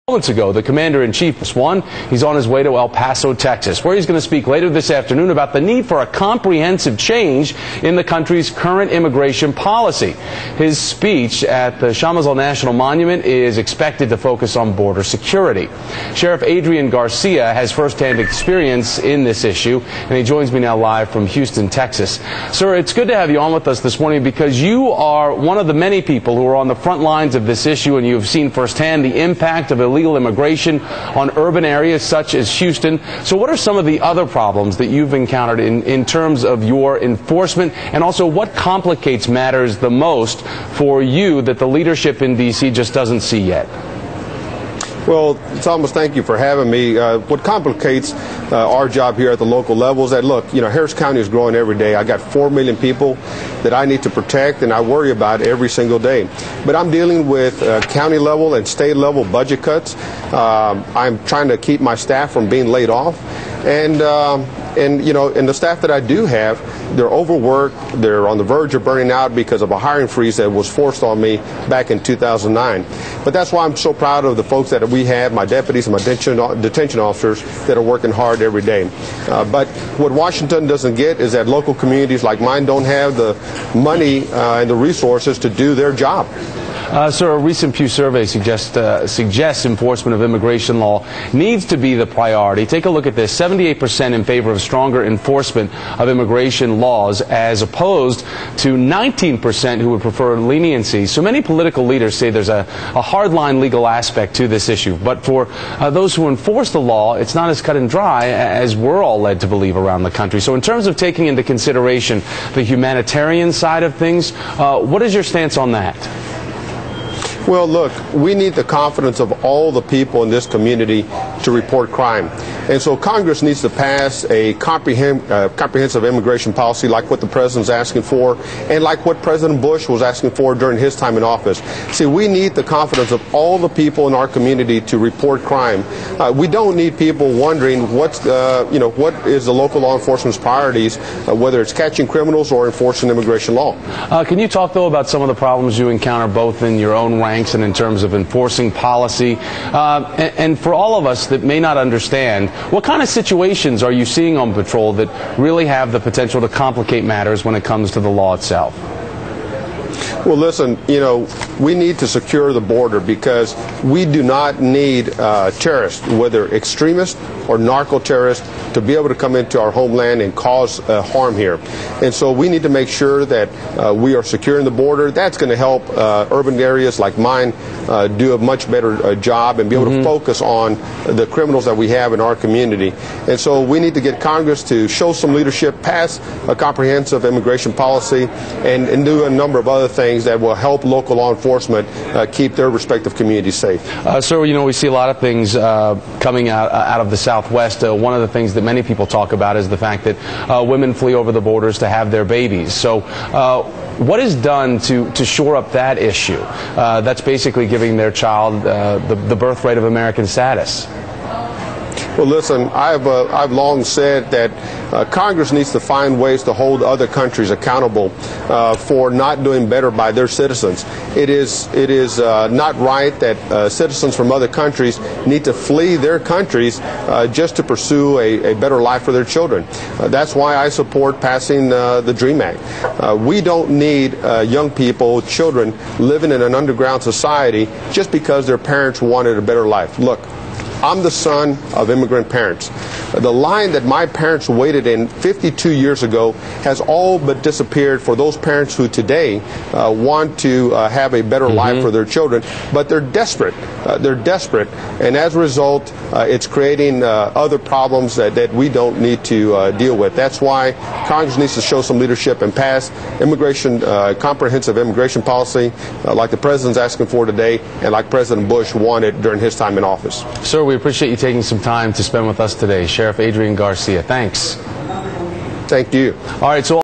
Moments ago, the commander-in-chief won. He's on his way to El Paso, Texas, where he's going to speak later this afternoon about the need for a comprehensive change in the country's current immigration policy. His speech at the Chamizal National Monument is expected to focus on border security. Sheriff Garcia has firsthand experience in this issue, and he joins me now live from Houston, Texas. Sir, it's good to have you on with us this morning because you are one of the many people who are on the front lines of this issue, and you have seen firsthand the impact of illegal immigration on urban areas such as Houston. So what are some of the other problems that you've encountered in terms of your enforcement, and also what complicates matters the most for you that the leadership in D.C. just doesn't see yet? Well, Thomas, thank you for having me. What complicates our job here at the local level is that, look, Harris County is growing every day. I got 4 million people that I need to protect, and I worry about every single day. But I'm dealing with county level and state level budget cuts. I'm trying to keep my staff from being laid off. And the staff that I do have, they're overworked, they're on the verge of burning out because of a hiring freeze that was forced on me back in 2009. But that's why I'm so proud of the folks that we have, my deputies and my detention officers that are working hard every day. But what Washington doesn't get is that local communities like mine don't have the money and the resources to do their job. Sir, a recent Pew survey suggests enforcement of immigration law needs to be the priority. Take a look at this. 78% in favor of stronger enforcement of immigration laws, as opposed to 19% who would prefer leniency. So many political leaders say there's a hardline legal aspect to this issue. But for those who enforce the law, it's not as cut and dry as we're all led to believe around the country. So in terms of taking into consideration the humanitarian side of things, what is your stance on that? Well, look, we need the confidence of all the people in this community to report crime. And so Congress needs to pass a comprehensive immigration policy like what the president's asking for and like what President Bush was asking for during his time in office. See, we need the confidence of all the people in our community to report crime. We don't need people wondering what is the local law enforcement's priorities, whether it's catching criminals or enforcing immigration law. Can you talk, though, about some of the problems you encounter both in your own ranks and in terms of enforcing policy? And for all of us that may not understand, what kind of situations are you seeing on patrol that really have the potential to complicate matters when it comes to the law itself? Well, listen, we need to secure the border because we do not need terrorists, whether extremists or narco-terrorists, to be able to come into our homeland and cause harm here. And so we need to make sure that we are securing the border. That's going to help urban areas like mine do a much better job and be able to focus on the criminals that we have in our community. And so we need to get Congress to show some leadership, pass a comprehensive immigration policy, and do a number of other things that will help local law enforcement keep their respective communities safe. Sir, we see a lot of things coming out of the Southwest. One of the things that many people talk about is the fact that women flee over the borders to have their babies. So what is done to shore up that issue? That's basically giving their child the birthright of American status. Well, listen, I've long said that Congress needs to find ways to hold other countries accountable for not doing better by their citizens. It is not right that citizens from other countries need to flee their countries just to pursue a better life for their children. That's why I support passing the DREAM Act. We don't need young people, children, living in an underground society just because their parents wanted a better life. Look, I'm the son of immigrant parents. The line that my parents waited in 52 years ago has all but disappeared for those parents who today want to have a better life for their children, but they're desperate. They're desperate, and as a result, it's creating other problems that we don't need to deal with. That's why Congress needs to show some leadership and pass comprehensive immigration policy like the president's asking for today and like President Bush wanted during his time in office. Sir, we appreciate you taking some time to spend with us today. Sheriff Garcia, thanks. Thank you. All right, so